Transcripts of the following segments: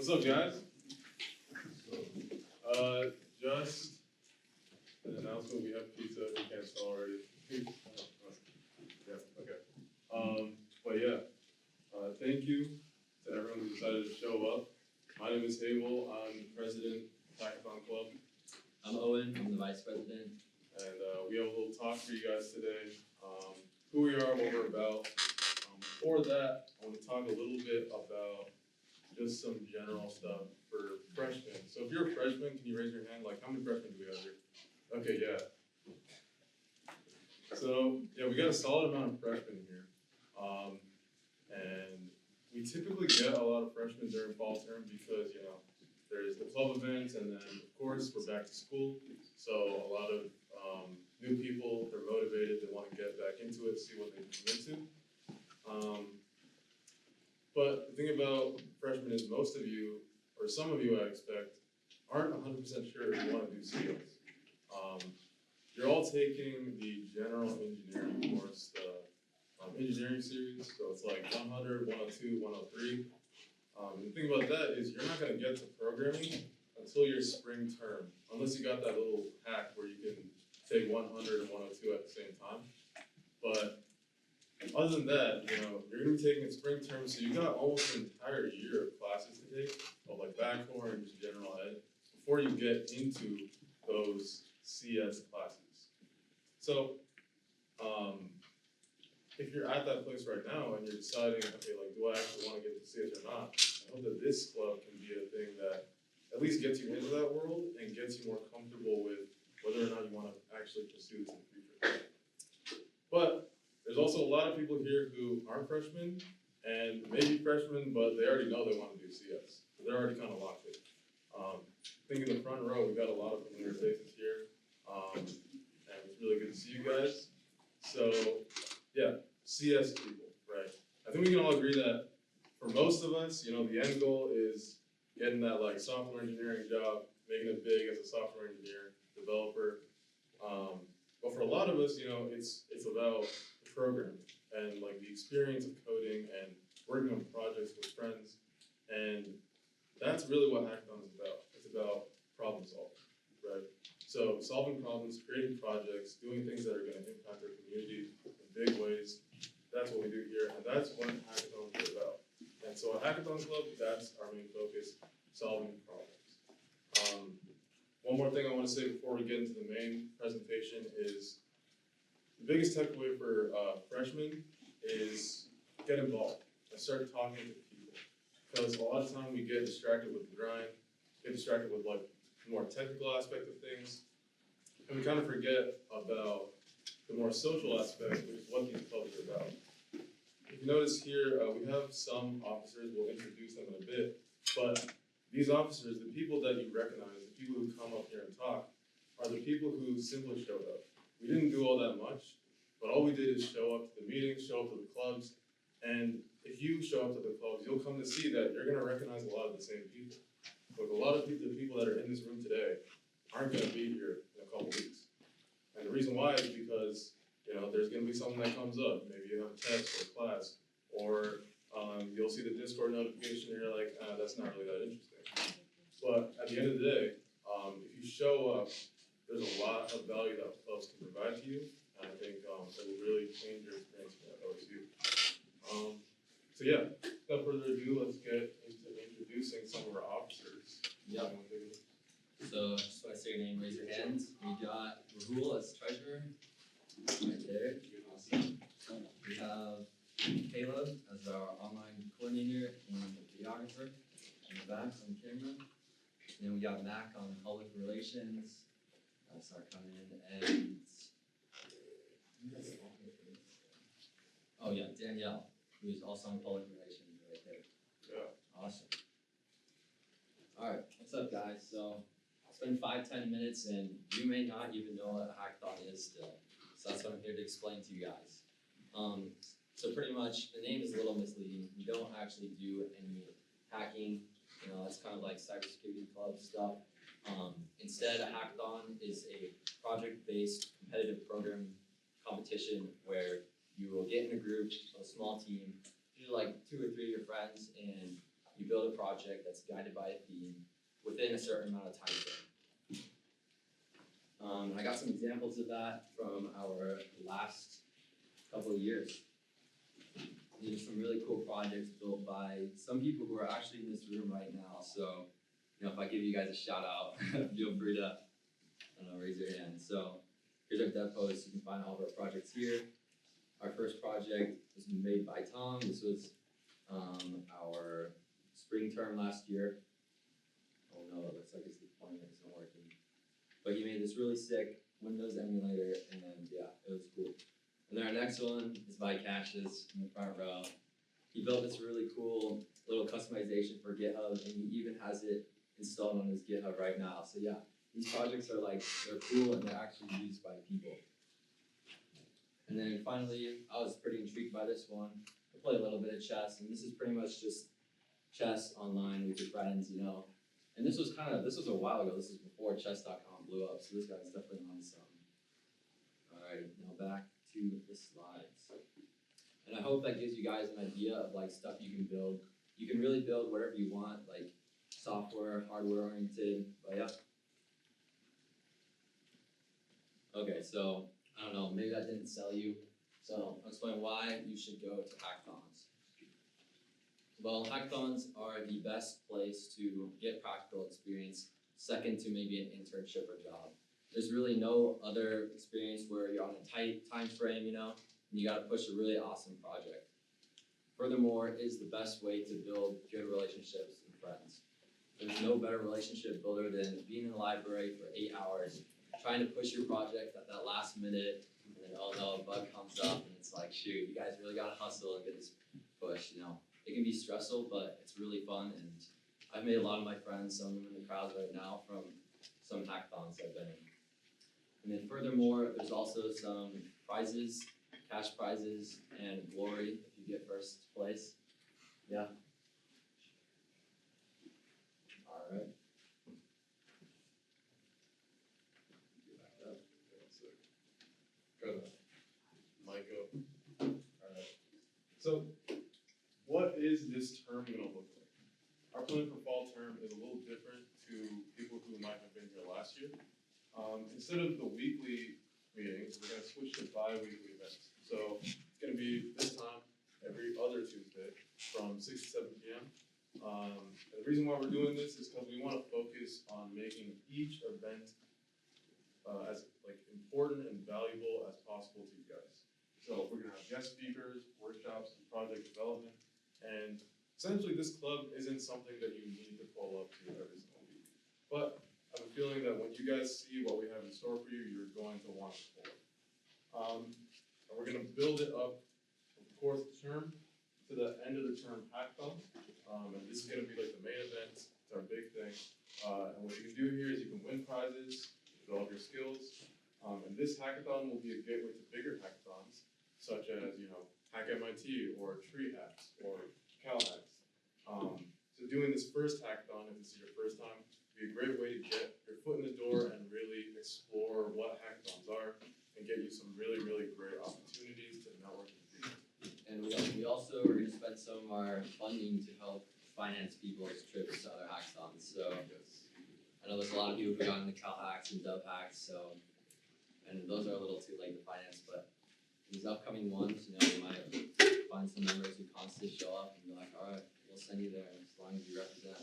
What's up, guys? Just an announcement. We have pizza. We can't tell already. Yeah. Okay. But yeah. Thank you to everyone who decided to show up. My name is Havel. I'm president of Hackathon Club. I'm Owen. I'm the vice president. And we have a little talk for you guys today. Who we are, what we're about. Before that, I want to talk a little bit about just some general stuff for freshmen. So if you're a freshman, can you raise your hand? Like, how many freshmen do we have here? Okay, yeah. So, yeah, we got a solid amount of freshmen here. And we typically get a lot of freshmen during fall term because, you know, there's the club events and then, of course, we're back to school. So a lot of new people, they're motivated, they want to get back into it, see what they can commit to. But the thing about freshmen is most of you, or some of you I expect, aren't 100% sure if you want to do CS. You're all taking the general engineering course, the engineering series, so it's like 100, 102, 103. And the thing about that is you're not going to get to programming until your spring term, unless you got that little hack where you can take 100 and 102 at the same time. But other than that, you know, you're going to be taking a spring term, so you got almost an entire year of classes to take, of like backcore and just general ed, before you get into those CS classes. So, if you're at that place right now and you're deciding, okay, like, do I actually want to get into CS or not? I hope that this club can be a thing that at least gets you into that world and gets you more comfortable with whether or not you want to actually pursue this in the future. But there's also a lot of people here who aren't freshmen and maybe freshmen, but they already know they want to do CS. So they're already kind of locked in. I think in the front row, we've got a lot of familiar faces here. And it's really good to see you guys. So, yeah, CS people, right? I think we can all agree that for most of us, you know, the end goal is getting that like software engineering job, making it big as a software engineer, developer. But for a lot of us, you know, it's about the programming and like the experience of coding and working on projects with friends. And that's really what Hackathon is about. It's about problem solving, right? So solving problems, creating projects, doing things that are going to impact our community in big ways. That's what we do here, and that's what Hackathon is about. And so at Hackathon Club, that's our main focus, solving problems. One more thing I want to say before we get into the main presentation is the biggest takeaway for freshmen is get involved and start talking to people. Because a lot of time we get distracted with the grind, get distracted with like the more technical aspect of things, and we kind of forget about the more social aspect, which is what these clubs are about. If you notice here, we have some officers, we'll introduce them in a bit, but these officers, the people that you recognize, the people who come up here and talk, are the people who simply showed up. We didn't do all that much, but all we did is show up to the meetings, show up to the clubs, and if you show up to the clubs, you'll come to see that you're going to recognize a lot of the same people. But a lot of the people that are in this room today aren't going to be here in a couple weeks. And the reason why is because, you know, there's going to be something that comes up. Maybe you have a test or a class, or you'll see the Discord notification and you're like, that's not really that interesting. But at the end of the day, if you show up, there's a lot of value that clubs can provide to you. And I think it will really change your experience at OSU. So yeah, without further ado, let's get into introducing some of our officers. Yep. So just want to say your name, raise your hands. We got Rahul as treasurer, right there. Awesome. We have Caleb as our online coordinator and videographer in the back on camera. And then we got Mac on public relations. Start coming in, and oh yeah, Danielle, who's also on public relations right there. Yeah. Awesome. All right, what's up, guys? So I'll spend 5-10 minutes, and you may not even know what a hackathon is still. So that's what I'm here to explain to you guys. So pretty much, the name is a little misleading. We don't actually do any hacking. You know, that's kind of like cybersecurity club stuff. Instead, a hackathon is a project-based competitive programming competition where you will get in a group, a small team, usually like 2 or 3 of your friends, and you build a project that's guided by a theme within a certain amount of time frame. I got some examples of that from our last couple of years. These are some really cool projects built by some people who are actually in this room right now. So, if I give you guys a shout out, feel free to, raise your hand. So, here's our dev post. You can find all of our projects here. Our first project was made by Tom. This was our spring term last year. Oh no, it looks like his deployment isn't working. But he made this really sick Windows emulator, and yeah, it was cool. And then our next one is by Cassius in the front row. He built this really cool little customization for GitHub, and he even has it installed on his GitHub right now. So yeah, these projects are they're cool and they're actually used by people. And then finally, I was pretty intrigued by this one. I play a little bit of chess, and this is pretty much just chess online with your friends, And this was a while ago. This was before chess.com blew up, so this guy's definitely on some. Alright, now back to the slides. And I hope that gives you guys an idea of stuff you can build. You can really build whatever you want, software, hardware oriented, but yeah. Okay, so I don't know, maybe that didn't sell you. So I'll explain why you should go to hackathons. Well, hackathons are the best place to get practical experience, second to maybe an internship or job. There's really no other experience where you're on a tight time frame, and you gotta push a really awesome project. Furthermore, it is the best way to build good relationships and friends. There's no better relationship builder than being in the library for 8 hours, trying to push your project at that last minute, and then, oh no, a bug comes up, and it's like, shoot, you guys really gotta hustle and get this pushed, It can be stressful, but it's really fun, and I've made a lot of my friends, some of them in the crowd right now, from some hackathons I've been in. And then furthermore, there's also some prizes, cash prizes, and glory if you get first place. Yeah. All right. Get back up. Good. Mic up. Alright. So, what is this term gonna look like? Our plan for fall term is a little different to people who might have been here last year. Instead of the weekly meetings, we're gonna switch to bi-weekly events. So it's gonna be this time, every other Tuesday, from 6 to 7 p.m. And the reason why we're doing this is because we want to focus on making each event as important and valuable as possible to you guys. So we're gonna have guest speakers, workshops, and project development. And essentially, this club isn't something that you need to pull up to every single week. But I have a feeling that when you guys see what we have in store for you, you're going to want to pull it. And we're going to build it up from the course of the term to the end of the term hackathon. And this is going to be the main event. It's our big thing. And what you can do here is you can win prizes, develop your skills. And this hackathon will be a gateway to bigger hackathons, such as, Hack MIT or Tree Hacks or Cal Hacks. So doing this first hackathon, if this is your first time, would be a great way to get your foot in the door and really explore what hackathons are and get you some really, really great opportunities to network with people. And we also are going to spend some of our funding to help finance people's trips to other hackathons. So Yes. I know there's a lot of people who got into Cal Hacks and Dove Hacks, and those are a little too late to finance, but these upcoming ones, we might find some members who constantly show up and be like, all right, we'll send you there as long as you represent.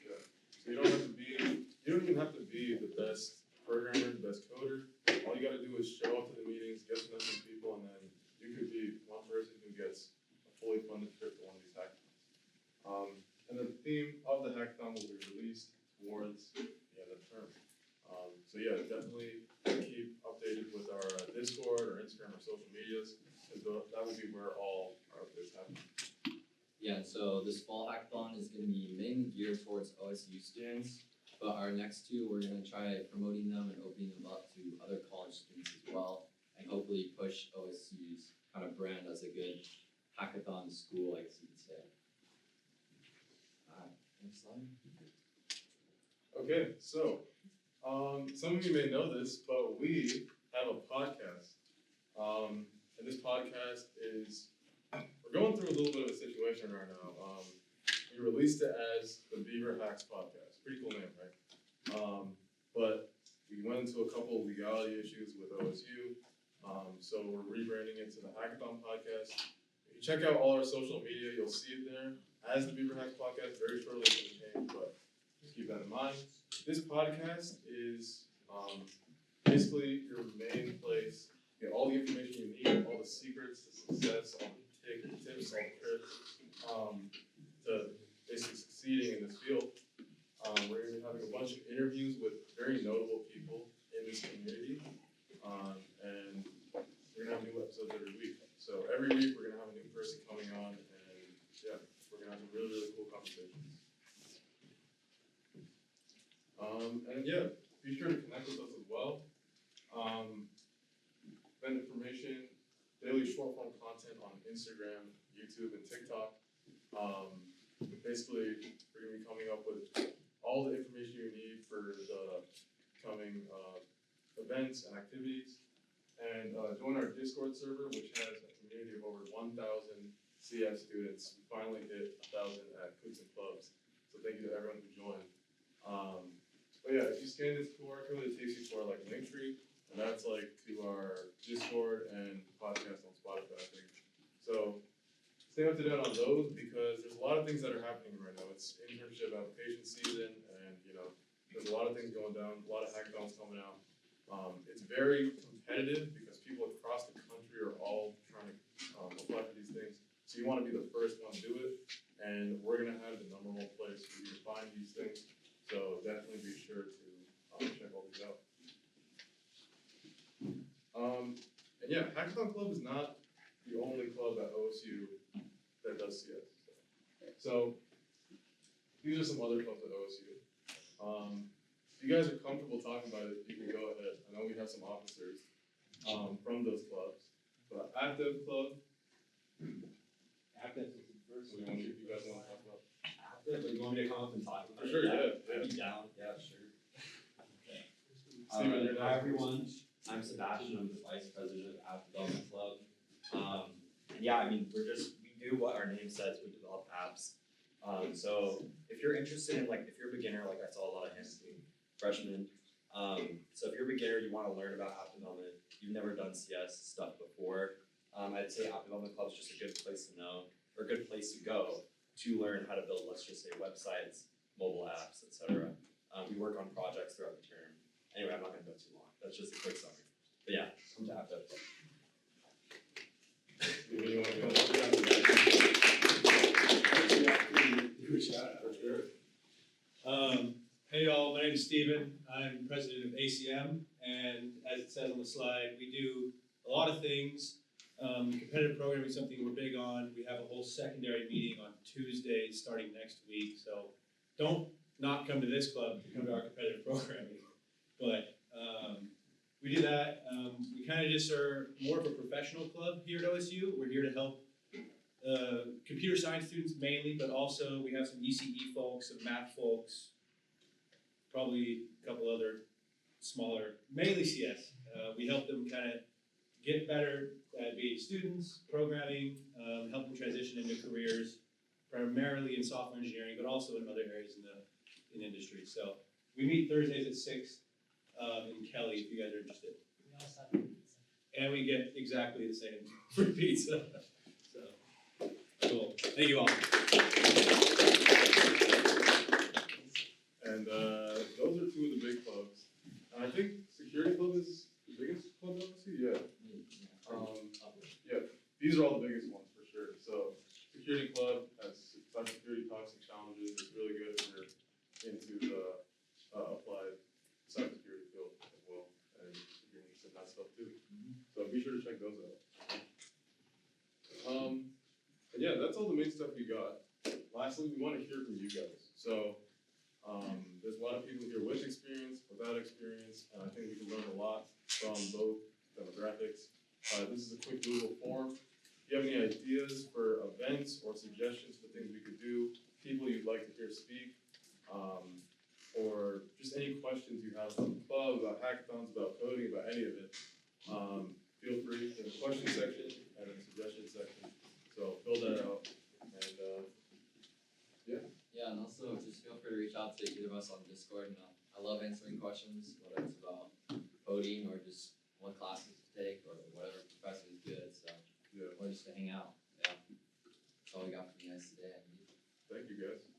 Yeah. So you don't even have to be the best programmer, the best coder. All you gotta do is show up to the meetings, get to know some people, and then you could be one person who gets a fully funded trip to one of these hackathons. And the theme of the hackathon will be released towards the end of the term. So yeah, definitely keep updated with our Discord or Instagram or social medias, because that will be where all our updates happen. Yeah, so this fall hackathon is going to be mainly geared towards OSU students, but our next two, we're going to try promoting them and opening them up to other college students as well, and hopefully push OSU's kind of brand as a good hackathon school, I guess you could say. Next slide. Okay, so some of you may know this, but we have a podcast. And this podcast is, we're going through a little bit of a situation right now. we released it as the BeaverHacks Podcast. Pretty cool name, right? But we went into a couple of legality issues with OSU, so we're rebranding it to the Hackathon Podcast. If you check out all our social media, you'll see it there as the BeaverHacks Podcast. Very shortly it's going to change, but just keep that in mind. This podcast is basically your main place. You get all the information you need, all the secrets to success, all the tips, all the tricks to basically succeeding in this field. We're going to be having a bunch of interviews with very notable people in this community, and we're going to have new episodes every week. So every week we're going to have a new person coming on, and yeah, we're going to have some really, really cool conversations. And yeah, be sure to connect with us as well. Event information, daily short form content on Instagram, YouTube, and TikTok. Basically, we're going to be coming up with all the information you need for the coming events and activities. And join our Discord server, which has a community of over 1,000 CS students. We finally hit 1,000 at Cooks and Clubs. So thank you to everyone who joined. But yeah, if you scan this QR code, it takes you to our link tree, and that's to our Discord and podcast on Spotify, I think. So stay up to date on those because there's a lot of things that are happening right now. It's internship application season, and there's a lot of things going down, a lot of hackathons coming out. It's very competitive because people across the country are all trying to apply for these things. So you want to be the first one to do it, and we're going to have the #1 place for you to find these things. So definitely be sure to check all these out. And yeah, Hackathon Club is not the only club at OSU that does CS. So these are some other clubs at OSU. If you guys are comfortable talking about it, you can go ahead. I know we have some officers from those clubs. But Active Club. Active is the first one. You guys want to talk about? Active, but you want me to come up and talk about For sure, yeah. I'd be down, yeah, sure. Steven, you're Hi next. everyone, I'm Sebastian, I'm the Vice President of App Development Club. And yeah, I mean, we do what our name says, we develop apps. So if you're interested in if you're a beginner, I saw a lot of hands being freshmen. So if you're a beginner, you wanna learn about app development, you've never done CS stuff before, I'd say App Development Club is just a good place to know, or a good place to go to learn how to build, let's just say, websites, mobile apps, etc. We work on projects throughout the term. Anyway, I'm not gonna go too long, that's just a quick summary. But yeah, come to App Dev Club. Hey y'all, my name is Steven. I'm president of ACM, and as it says on the slide, we do a lot of things. Competitive programming is something we're big on. We have a whole secondary meeting on Tuesday starting next week, so don't not come to this club to come to our competitive programming. But we do that. We kind of just are more of a professional club here at OSU. We're here to help computer science students mainly, but also we have some ECE folks, some math folks, probably a couple other smaller, mainly CS. We help them kind of get better at being students, programming, help them transition into careers, primarily in software engineering, but also in other areas in industry. So we meet Thursdays at 6 in Kelly if you guys are interested. We also have pizza. And we get exactly the same free pizza. So cool. Thank you all. And those are 2 of the big clubs. And I think Security Club is the biggest club in OSU? Yeah. Yeah, these are all the biggest ones for sure. So Security Club has cybersecurity talks and challenges. It's really good if you're into the applied cybersecurity field as well, and if you're interested in that stuff too. So be sure to check those out. And yeah, that's all the main stuff we got. Lastly, we want to hear from you guys. So there's a lot of people here with experience, without experience, and I think we can learn a lot from both demographics. This is a quick Google form. If you have any ideas for events or suggestions for things we could do, people you'd like to hear speak, or just any questions you have about the club, about hackathons, about coding, about any of it, feel free in the question section and in the suggestion section. So fill that out, and yeah. Yeah, and also just feel free to reach out to either of us on Discord. And I love answering questions, whether it's about coding or just what classes to take or whatever professor is good. So, Yeah. or just to hang out. Yeah, that's all we got for you guys today. Thank you guys.